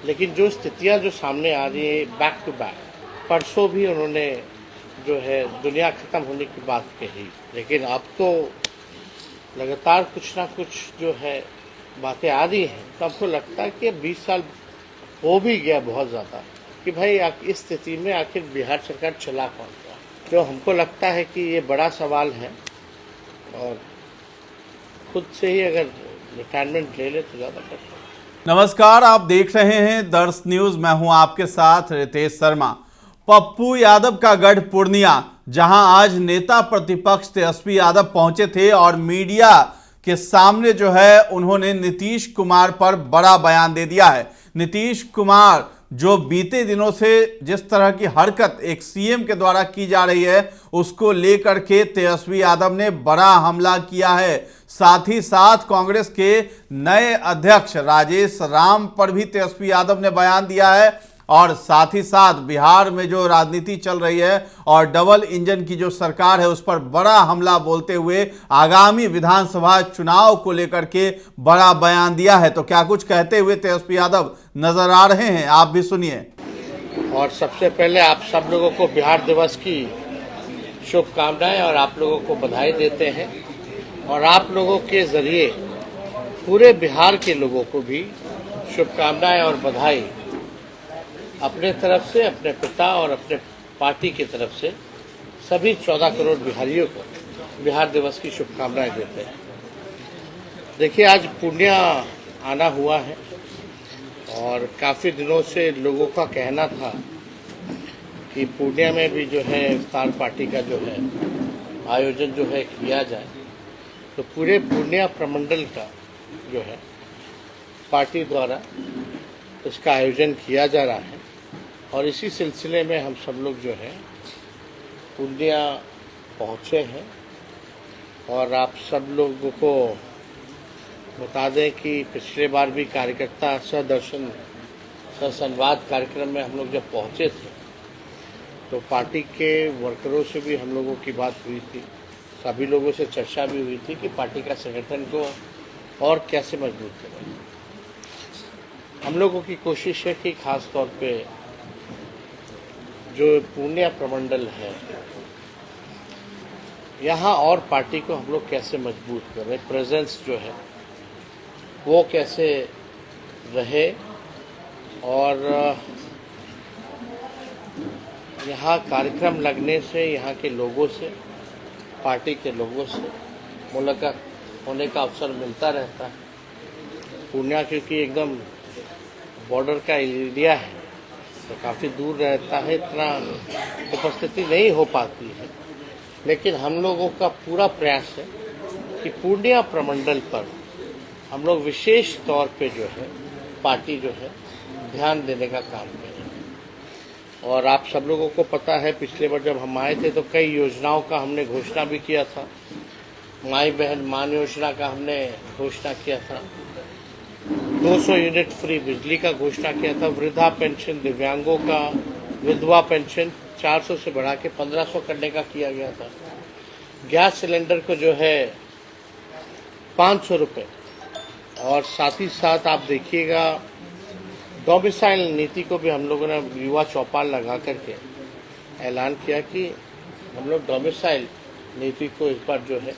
लेकिन जो स्थितियां जो सामने आ रही है बैक टू बैक, परसों भी उन्होंने जो है दुनिया खत्म होने की बात कही, लेकिन अब तो लगातार कुछ ना कुछ जो है बातें आ रही हैं। तो हमको लगता है कि 20 साल हो भी गया बहुत ज़्यादा कि भाई इस स्थिति में आखिर बिहार सरकार चला कौन गया। तो हमको लगता है कि ये बड़ा सवाल है और खुद से ही अगर रिटायरमेंट ले ले तो ज़्यादा बेटर। नमस्कार, आप देख रहे हैं दर्श न्यूज। मैं हूं आपके साथ रितेश शर्मा। पप्पू यादव का गढ़ पूर्णिया, जहां आज नेता प्रतिपक्ष तेजस्वी यादव पहुंचे थे और मीडिया के सामने जो है उन्होंने नीतीश कुमार पर बड़ा बयान दे दिया है। नीतीश कुमार जो बीते दिनों से जिस तरह की हरकत एक सीएम के द्वारा की जा रही है उसको लेकर के तेजस्वी यादव ने बड़ा हमला किया है। साथ ही साथ कांग्रेस के नए अध्यक्ष राजेश राम पर भी तेजस्वी यादव ने बयान दिया है और साथ ही साथ बिहार में जो राजनीति चल रही है और डबल इंजन की जो सरकार है उस पर बड़ा हमला बोलते हुए आगामी विधानसभा चुनाव को लेकर के बड़ा बयान दिया है। तो क्या कुछ कहते हुए तेजस्वी यादव नजर आ रहे हैं, आप भी सुनिए। और सबसे पहले आप सब लोगों को बिहार दिवस की शुभकामनाएं और आप लोगों को बधाई देते हैं और आप लोगों के जरिए पूरे बिहार के लोगों को भी शुभकामनाएं और बधाई अपने तरफ से, अपने पिता और अपने पार्टी की तरफ से सभी 14 करोड़ बिहारियों को बिहार दिवस की शुभकामनाएं देते हैं। देखिए, आज पूर्णिया आना हुआ है और काफ़ी दिनों से लोगों का कहना था कि पूर्णिया में भी जो है इफ्तार पार्टी का जो है आयोजन जो है किया जाए। तो पूरे पूर्णिया प्रमंडल का जो है पार्टी द्वारा इसका आयोजन किया जा रहा है और इसी सिलसिले में हम सब लोग जो है पूर्णिया पहुँचे हैं। और आप सब लोगों को बता दें कि पिछले बार भी कार्यकर्ता सदर्शन ससंवाद कार्यक्रम में हम लोग जब पहुँचे थे तो पार्टी के वर्करों से भी हम लोगों की बात हुई थी, सभी लोगों से चर्चा भी हुई थी कि पार्टी का संगठन को और कैसे मजबूत करें। हम लोगों की कोशिश है कि खास तौर पे जो पूर्णिया प्रमंडल है यहाँ और पार्टी को हम लोग कैसे मजबूत करें, प्रेजेंस जो है वो कैसे रहे और यहाँ कार्यक्रम लगने से यहाँ के लोगों से, पार्टी के लोगों से मुलाकात होने का अवसर मिलता रहता है। पूर्णिया क्योंकि एकदम बॉर्डर का एरिया है तो काफ़ी दूर रहता है, इतना उपस्थिति नहीं हो पाती है, लेकिन हम लोगों का पूरा प्रयास है कि पूर्णिया प्रमंडल पर हम लोग विशेष तौर पे जो है पार्टी जो है ध्यान देने का काम करें। और आप सब लोगों को पता है पिछले बार जब हम आए थे तो कई योजनाओं का हमने घोषणा भी किया था। माई बहन मान योजना का हमने घोषणा किया था, 200 यूनिट फ्री बिजली का घोषणा किया था, वृद्धा पेंशन, दिव्यांगों का विधवा पेंशन 400 से बढ़ा के 1500 करने का किया गया था। गैस सिलेंडर को जो है 500 रुपये और साथ ही साथ आप देखिएगा डोमिसाइल नीति को भी हम लोगों ने युवा चौपाल लगा करके ऐलान किया कि हम लोग डोमिसाइल नीति को इस बार जो है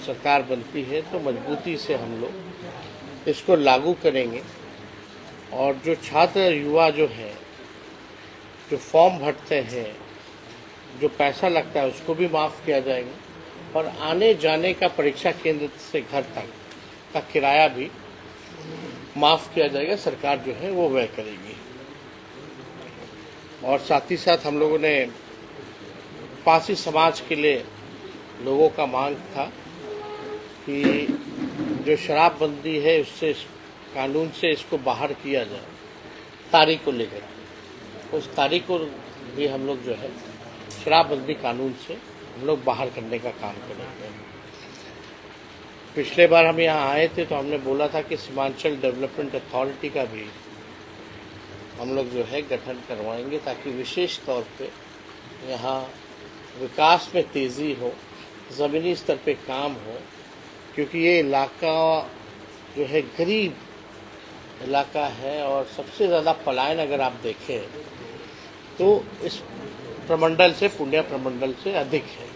सरकार बनती है तो मजबूती से हम लोग इसको लागू करेंगे। और जो छात्र युवा जो है जो फॉर्म भरते हैं, जो पैसा लगता है उसको भी माफ़ किया जाएगा और आने जाने का परीक्षा केंद्र से घर तक का किराया भी माफ़ किया जाएगा, सरकार जो है वो व्यय करेगी। और साथ ही साथ हम लोगों ने पासी समाज के लिए लोगों का मांग था कि जो शराबबंदी है उससे कानून से इसको बाहर किया जाए, तारीख को लेकर उस तारीख को भी हम लोग जो है शराबबंदी कानून से हम लोग बाहर करने का काम करेंगे। पिछले बार हम यहाँ आए थे तो हमने बोला था कि सीमांचल डेवलपमेंट अथॉरिटी का भी हम लोग जो है गठन करवाएंगे ताकि विशेष तौर पे यहाँ विकास में तेज़ी हो, ज़मीनी स्तर पे काम हो, क्योंकि ये इलाका जो है गरीब इलाका है और सबसे ज़्यादा पलायन अगर आप देखें तो इस प्रमंडल से, पुण्य प्रमंडल से अधिक है।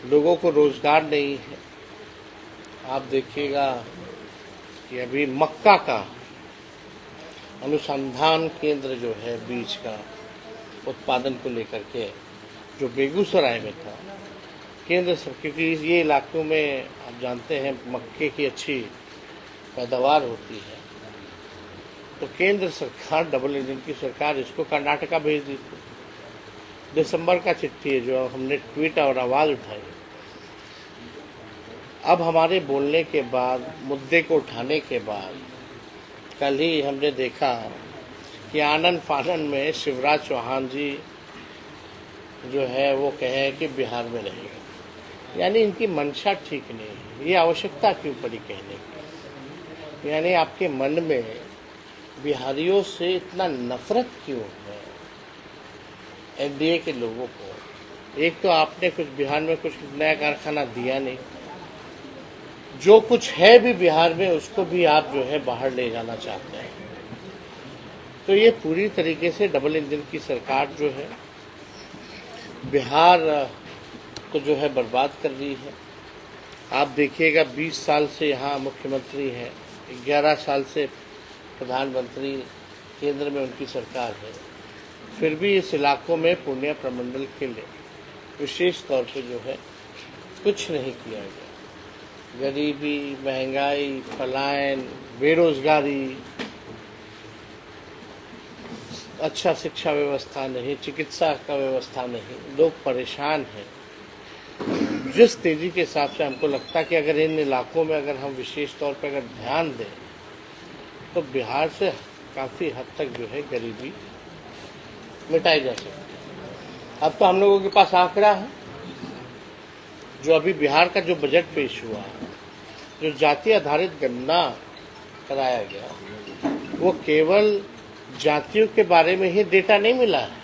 लोगों को रोजगार नहीं है। आप देखिएगा कि अभी मक्का का अनुसंधान केंद्र जो है बीज का उत्पादन को लेकर के जो बेगूसराय में था, केंद्र सरकार, क्योंकि ये इलाकों में आप जानते हैं मक्के की अच्छी पैदावार होती है, तो केंद्र सरकार, डबल इंजन की सरकार, इसको कर्नाटका भेज दी थी। दिसंबर का चिट्ठी है जो हमने ट्वीट और आवाज़ उठाई। अब हमारे बोलने के बाद, मुद्दे को उठाने के बाद, कल ही हमने देखा कि आनन फानन में शिवराज चौहान जी जो है वो कहे कि बिहार में रहेगा। यानी इनकी मंशा ठीक नहीं है। ये आवश्यकता क्यों पड़ी कहने की? यानी आपके मन में बिहारियों से इतना नफरत क्यों है? एनडीए के लोगों को, एक तो आपने कुछ बिहार में कुछ नया कारखाना दिया नहीं, जो कुछ है भी बिहार में उसको भी आप जो है बाहर ले जाना चाहते हैं। तो ये पूरी तरीके से डबल इंजन की सरकार जो है बिहार को जो है बर्बाद कर रही है। आप देखिएगा 20 साल से यहाँ मुख्यमंत्री हैं, 11 साल से प्रधानमंत्री, केंद्र में उनकी सरकार है, फिर भी इस इलाकों में पुण्य प्रमंडल के लिए विशेष तौर पे जो है कुछ नहीं किया गया। गरीबी, महंगाई, पलायन, बेरोजगारी, अच्छा शिक्षा व्यवस्था नहीं, चिकित्सा का व्यवस्था नहीं, लोग परेशान हैं। जिस तेजी के हिसाब से हमको लगता है कि अगर इन इलाकों में अगर हम विशेष तौर पर अगर ध्यान दें तो बिहार से काफ़ी हद तक जो है गरीबी मिटाई जा सकती है। अब तो हम लोगों के पास आंकड़ा है, जो अभी बिहार का जो बजट पेश हुआ, जो जाति आधारित गणना कराया गया, वो केवल जातियों के बारे में ही डेटा नहीं मिला है।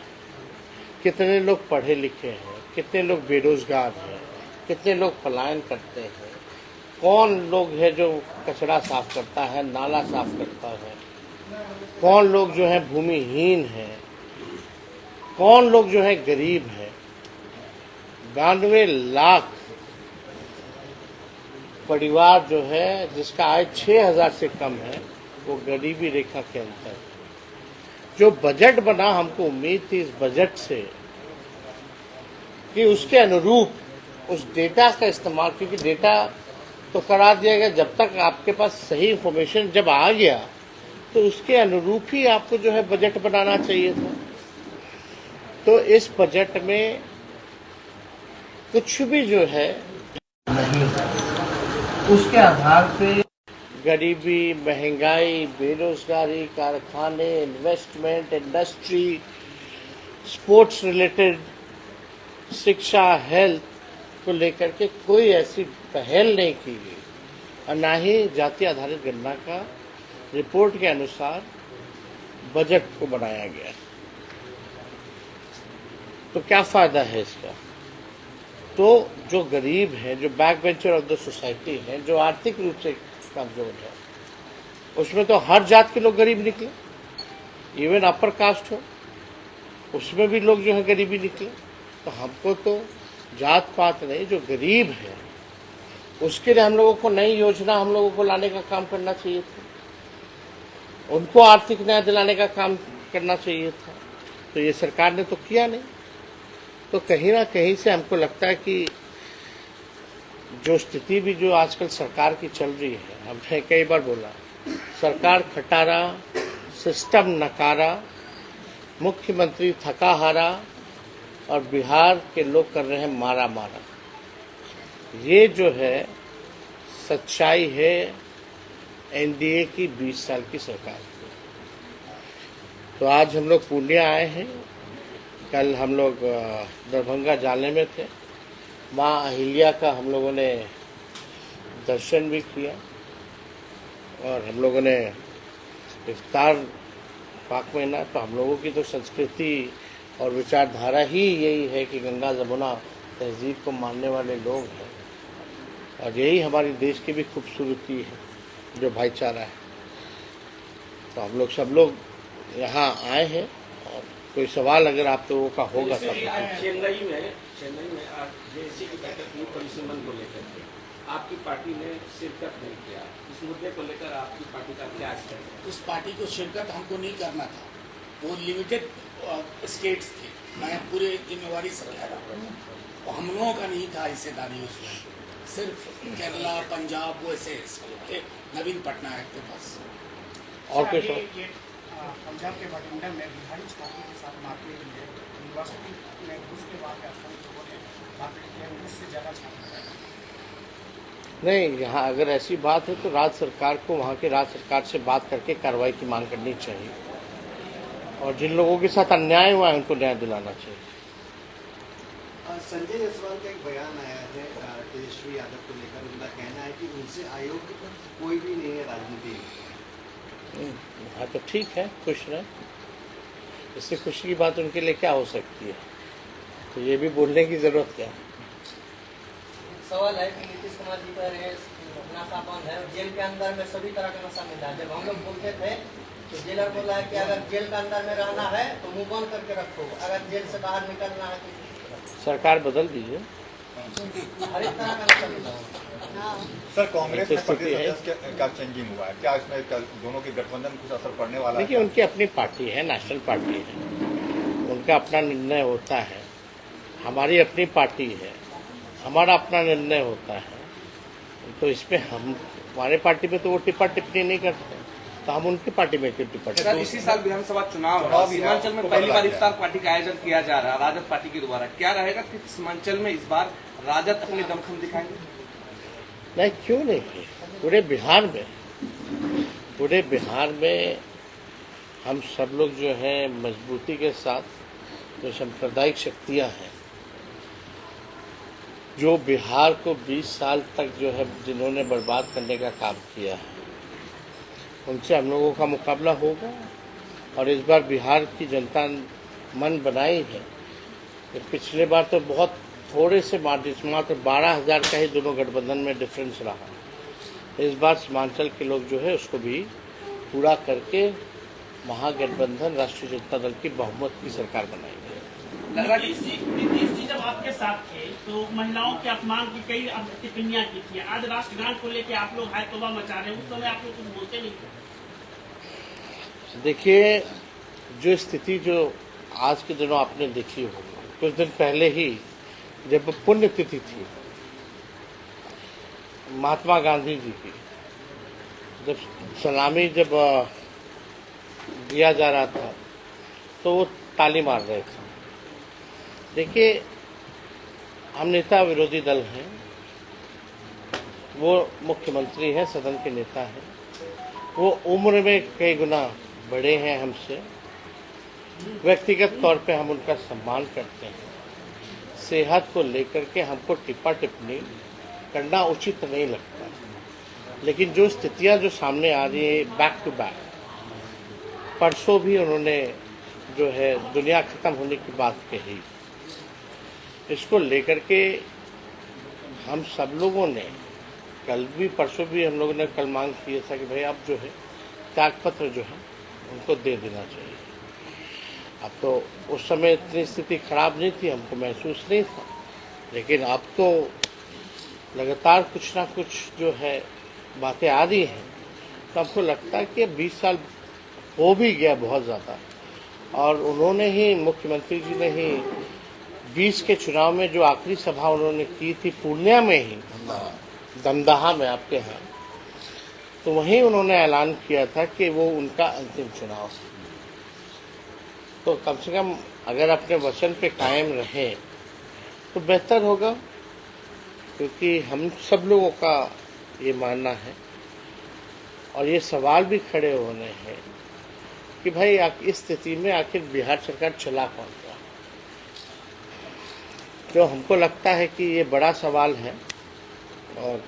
कितने लोग पढ़े लिखे हैं, कितने लोग बेरोजगार हैं, कितने लोग पलायन करते हैं, कौन लोग है जो कचरा साफ करता है, नाला साफ करता है, कौन लोग जो है भूमिहीन हैं, कौन लोग जो है गरीब हैं। 92 लाख परिवार जो है जिसका आय 6,000 से कम है, वो गरीबी रेखा के अंदर है। जो बजट बना, हमको उम्मीद थी इस बजट से कि उसके अनुरूप उस डेटा का इस्तेमाल, क्योंकि डेटा तो करा दिया गया, जब तक आपके पास सही इंफॉर्मेशन जब आ गया तो उसके अनुरूप ही आपको जो है बजट बनाना चाहिए था। तो इस बजट में कुछ भी जो है नहीं, उसके आधार पे गरीबी, महंगाई, बेरोजगारी, कारखाने, इन्वेस्टमेंट, इंडस्ट्री, स्पोर्ट्स रिलेटेड, शिक्षा, हेल्थ को लेकर के कोई ऐसी पहल नहीं की गई, और ना ही जाति आधारित गणना का रिपोर्ट के अनुसार बजट को बनाया गया। तो क्या फायदा है इसका? तो जो गरीब हैं, जो back bencher of the society हैं, जो आर्थिक रूप से कमजोर है, उसमें तो हर जात के लोग गरीब निकले, इवन अपर कास्ट हो उसमें भी लोग जो है गरीबी निकले। तो हमको तो जात पात नहीं, जो गरीब है उसके लिए हम लोगों को नई योजना हम लोगों को लाने का काम करना चाहिए था, उनको आर्थिक न्याय दिलाने का काम करना चाहिए था। तो ये सरकार ने तो किया नहीं। तो कहीं ना कहीं से हमको लगता है कि जो स्थिति भी जो आजकल सरकार की चल रही है, हमने कई बार बोला, सरकार खटारा, सिस्टम नकारा, मुख्यमंत्री थका हारा और बिहार के लोग कर रहे हैं मारा मारा। ये जो है सच्चाई है एनडीए की 20 साल की सरकार की। तो आज हम लोग पूर्णिया आए हैं, कल हम लोग दरभंगा जाने में थे, माँ अहिल्या का हम लोगों ने दर्शन भी किया और हम लोगों ने इफ्तार, पाक महीना, तो हम लोगों की तो संस्कृति और विचारधारा ही यही है कि गंगा जमुना तहजीब को मानने वाले लोग हैं, और यही हमारे देश की भी खूबसूरती है, जो भाईचारा है। तो हम लोग सब लोग यहाँ आए हैं और कोई सवाल अगर आप लोगों का होगा जैसे तब आज चेन्नई में आज जेएसी की बैठक हुई परिसीमन को लेकर के आपकी पार्टी ने शिरकत नहीं किया। इस मुद्दे को लेकर आपकी पार्टी का क्या स्टैंड है? उस पार्टी को शिरकत हमको नहीं करना था, वो लिमिटेड स्टेट्स थे, मैं पूरे जिम्मेवारी से कह रहा हूँ, वो हम लोगों का नहीं था हिस्सेदारी उसमें, सिर्फ केरला पंजाब वैसे थे, नवीन पटनायक के पास। और कोई सवाल? पंजाब के बठिंडा में बिहारी छात्रों के साथ मारपीट हुई है। यूनिवर्सिटी में घुस के बाद लोगों ने मारपीट किया, 19 से ज़्यादा छात्र हैं। नहीं, यहाँ अगर ऐसी बात है तो राज्य सरकार को वहाँ के राज्य सरकार से बात करके कार्रवाई की मांग करनी चाहिए और जिन लोगों के साथ अन्याय हुआ है उनको न्याय दिलाना चाहिए। संजय जायसवाल का एक बयान आया है तेजस्वी यादव को लेकर, उनका कहना है कि उनसे आयोग कोई भी नहीं है राजनीति में। हाँ तो ठीक है, खुश रहें, इससे खुशी की बात उनके लिए क्या हो सकती है, तो ये भी बोलने की जरूरत क्या है। सवाल है कि नीतीश कुमार जी पर नशा बंद है और जेल के अंदर में सभी तरह का नशा मिलता है। जब हम लोग बोलते थे तो जेलर बोला है कि अगर जेल के अंदर में रहना है तो मुंह बंद करके रखो, अगर जेल से बाहर निकलना है तो सरकार बदल दीजिए। हर एक तरह का नशा मिलता है। सर, कांग्रेस में स्थिति है। प्रदेश क्या चेंजिंग हुआ है? क्या इसमें दोनों के गठबंधन कुछ असर पड़ने वाला है? देखिए, उनकी अपनी पार्टी है, नेशनल पार्टी है, उनका अपना निर्णय होता है, हमारी अपनी पार्टी है, हमारा अपना निर्णय होता है, तो इसमें हमारे पार्टी में तो वो टिप्पा टिप्पणी नहीं करते, तो हम उनकी पार्टी में क्यों टिप्पा सर, टिप्पणी? इसी साल विधानसभा चुनाव है, सीमांचल में पहली बार इफ्तार पार्टी का आयोजन किया जा रहा है राजद पार्टी के द्वारा। क्या रहेगा कि सीमांचल में इस बार राजद अपनी दमखम दिखाएंगे? नहीं, क्यों नहीं, पूरे बिहार में हम सब लोग जो है मजबूती के साथ जो सांप्रदायिक शक्तियां हैं, जो बिहार को 20 साल तक जो है जिन्होंने बर्बाद करने का काम किया है, उनसे हम लोगों का मुकाबला होगा। और इस बार बिहार की जनता मन बनाई है कि पिछले बार तो बहुत थोड़े से मार्जिन, मात्र 12,000 का ही दोनों गठबंधन में डिफरेंस रहा। इस बार सीमांचल के लोग जो है उसको भी पूरा करके महागठबंधन राष्ट्रीय जनता दल की बहुमत की सरकार बनाएंगे। नीतीश जी जब आपके साथ थे तो महिलाओं के अपमान की कई टिप्पणियां की थी। आज राष्ट्रगान को लेकर आप लोग हाय तौबा मचा रहे हैं, उस समय आप लोग कुछ बोलते नहीं थे। देखिए, जो स्थिति जो आज के दिनों आपने देखी होगी, कुछ दिन पहले ही जब पुण्यतिथि थी महात्मा गांधी जी की, जब सलामी दिया जा रहा था तो वो ताली मार रहे थे। देखिए, हम नेता विरोधी दल हैं, वो मुख्यमंत्री हैं, सदन के नेता हैं, वो उम्र में कई गुना बड़े हैं हमसे, व्यक्तिगत तौर पे हम उनका सम्मान करते हैं। सेहत को लेकर के हमको टिप्पा टिप्पणी करना उचित नहीं लगता, लेकिन जो स्थितियां जो सामने आ रही है बैक टू बैक, परसों भी उन्होंने जो है दुनिया खत्म होने की बात कही, इसको लेकर के हम सब लोगों ने कल भी परसों भी हम लोगों ने कल मांग किया था कि भाई अब जो है त्यागपत्र जो है उनको दे देना चाहिए। अब तो उस समय इतनी स्थिति खराब नहीं थी, हमको महसूस नहीं था, लेकिन अब तो लगातार कुछ ना कुछ जो है बातें आ रही हैं, तो हमको लगता है कि 20 साल हो भी गया बहुत ज़्यादा। और उन्होंने ही, मुख्यमंत्री जी ने ही 20 के चुनाव में जो आखिरी सभा उन्होंने की थी पूर्णिया में ही, दमदहा में आपके यहाँ, तो वहीं उन्होंने ऐलान किया था कि वो उनका अंतिम चुनाव है। तो कम से कम अगर अपने वचन पे कायम रहे तो बेहतर होगा, क्योंकि हम सब लोगों का ये मानना है और ये सवाल भी खड़े होने हैं कि भाई इस स्थिति में आखिर बिहार सरकार चला कौन रहा। जो हमको लगता है कि ये बड़ा सवाल है और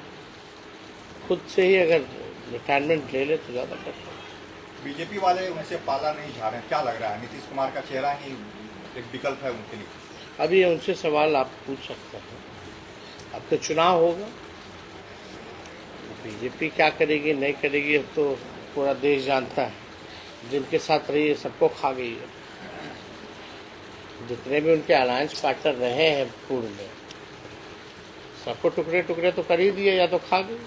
खुद से ही अगर रिटायरमेंट ले ले तो ज़्यादा बेहतर है। बीजेपी वाले उनसे पाला नहीं झा रहे हैं, क्या लग रहा है? नीतीश कुमार का चेहरा ही एक विकल्प है उनके लिए? अभी उनसे सवाल आप पूछ सकते हैं, अब तो चुनाव होगा, बीजेपी क्या करेगी नहीं करेगी अब तो पूरा देश जानता है। जिनके साथ रही है सबको खा गई है। जितने भी उनके अलायंस पार्टनर रहे हैं पूर्व में, सबको टुकड़े टुकड़े तो कर ही दिए या तो खा गए।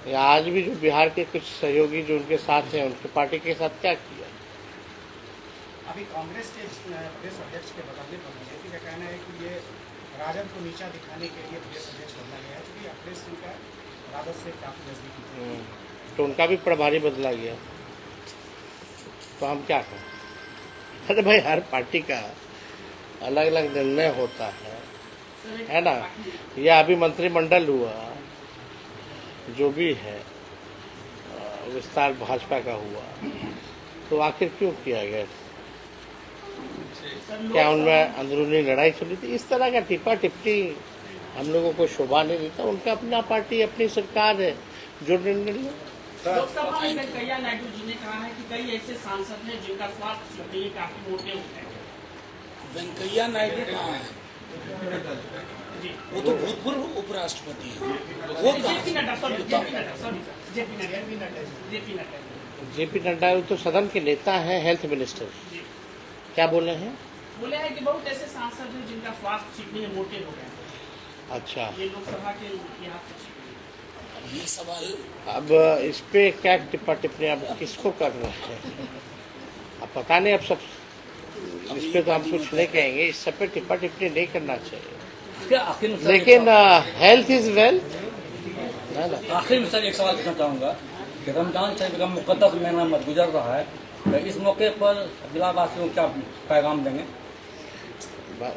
या आज भी जो बिहार के कुछ सहयोगी जो उनके साथ हैं, उनकी पार्टी के साथ क्या किया। अभी कांग्रेस के प्रदेश अध्यक्ष के बदलने पर बीजेपी का कहना है कि ये राजद को नीचा दिखाने के लिए प्रदेश अध्यक्ष बदला गया है, क्योंकि अखिलेश सिंह का राजद से काफी नजदीकी है। तो उनका भी प्रभारी बदला गया, तो हम क्या करें। अरे भाई, हर पार्टी का अलग अलग निर्णय होता है ना। यह अभी मंत्रिमंडल हुआ, जो भी है विस्तार भाजपा का हुआ, तो आखिर क्यों किया गया। क्या उनमें अंदरूनी लड़ाई चली थी। इस तरह का टिप्पा टिप्पणी हम लोगों को शोभा नहीं देता। उनका अपना पार्टी, अपनी सरकार है, जो निर्णय ले। लोकसभा में वेंकैया नायडू जी ने कहा है कि कई ऐसे सांसद हैं जिनका स्वास्थ्य लिए काफी मोटे होते हैं। वेंकैया नायडू कहाँ है? वो तो भूतपूर्व उपराष्ट्रपति है। वो जेपी नड्डा जेपी नड्डा तो सदन के नेता हैं, हेल्थ मिनिस्टर। क्या बोले हैं? बोले हैं कि बहुत ऐसे सांसद हैं जिनका स्वास्थ्य ठीक नहीं है, मोटे हो गए। अच्छा, ये लोकसभा के यहाँ ये सवाल अब इस पे क्या टिप्पा टिप्पणी अब किसको कर रहे हैं, अब पता नहीं। अब सब इस पे तो हम कुछ नहीं कहेंगे, इस सब पे टिप्पा टिप्पणी नहीं करना चाहिए। लेकिन हेल्थ इज वेल्थ, है ना। आखिर में सर एक सवाल पूछना चाहूँगा कि रमजान शरीफ का मुकद्दस महीना गुजर रहा है, तो इस मौके पर जिलावासियों को क्या पैगाम देंगे?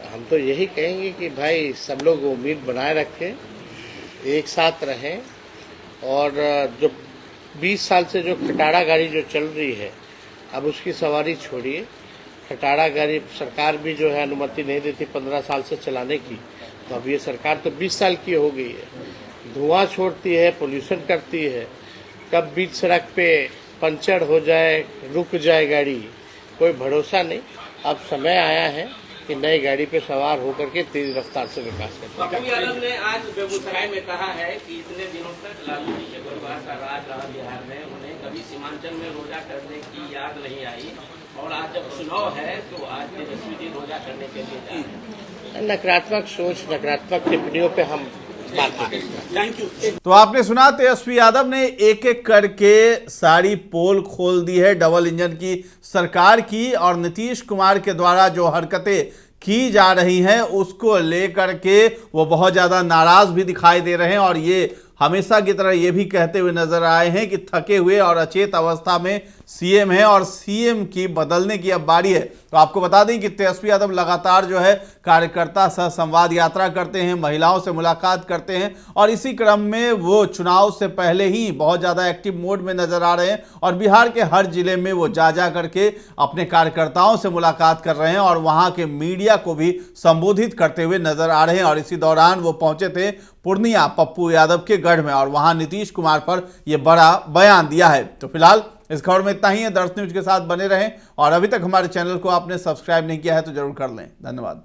हम तो यही कहेंगे कि भाई सब लोग उम्मीद बनाए रखें, एक साथ रहें, और जो 20 साल से जो खटारा गाड़ी जो चल रही है, अब उसकी सवारी छोड़िए। खटारा गाड़ी सरकार भी जो है अनुमति नहीं देती 15 साल से चलाने की, तो अब ये सरकार तो 20 साल की हो गई है। धुआं छोड़ती है, पोल्यूशन करती है। कब बीच सड़क पे पंचर हो जाए, रुक जाए गाड़ी, कोई भरोसा नहीं। अब समय आया है कि नई गाड़ी पे सवार होकर के तेज रफ्तार से विकास करते हैं। पप्पू यादव ने आज बेगूसराय में कहा है कि इतने दिनों तक लालू जी के परिवार का राज रहा बिहार में, उन्हें कभी सीमांचल में रोजा करने की याद नहीं आई, और आज जब चुनाव है तो आज तेजस्वी जी रोजा करने के लिए जा रहे हैं। नकारात्मक सोच, नकारात्मक टिप्पणियों पे हम बात करेंगे। Thank you. तो आपने सुना, तेजस्वी यादव ने एक एक करके सारी पोल खोल दी है डबल इंजन की सरकार की, और नीतीश कुमार के द्वारा जो हरकतें की जा रही हैं उसको लेकर के वो बहुत ज़्यादा नाराज भी दिखाई दे रहे हैं, और ये हमेशा की तरह ये भी कहते हुए नजर आए हैं कि थके हुए और अचेत अवस्था में सीएम है और सीएम की बदलने की अब बारी है। तो आपको बता दें कि तेजस्वी यादव लगातार जो है कार्यकर्ता सह संवाद यात्रा करते हैं, महिलाओं से मुलाकात करते हैं, और इसी क्रम में वो चुनाव से पहले ही बहुत ज़्यादा एक्टिव मोड में नजर आ रहे हैं, और बिहार के हर जिले में वो जा करके अपने कार्यकर्ताओं से मुलाकात कर रहे हैं और वहाँ के मीडिया को भी संबोधित करते हुए नजर आ रहे हैं। और इसी दौरान वो पहुंचे थे पूर्णिया पप्पू यादव के गढ़ में, और वहां नीतीश कुमार पर यह बड़ा बयान दिया है। तो फिलहाल इस खबर में इतना ही है। दर्श न्यूज के साथ बने रहें, और अभी तक हमारे चैनल को आपने सब्सक्राइब नहीं किया है तो जरूर कर लें। धन्यवाद।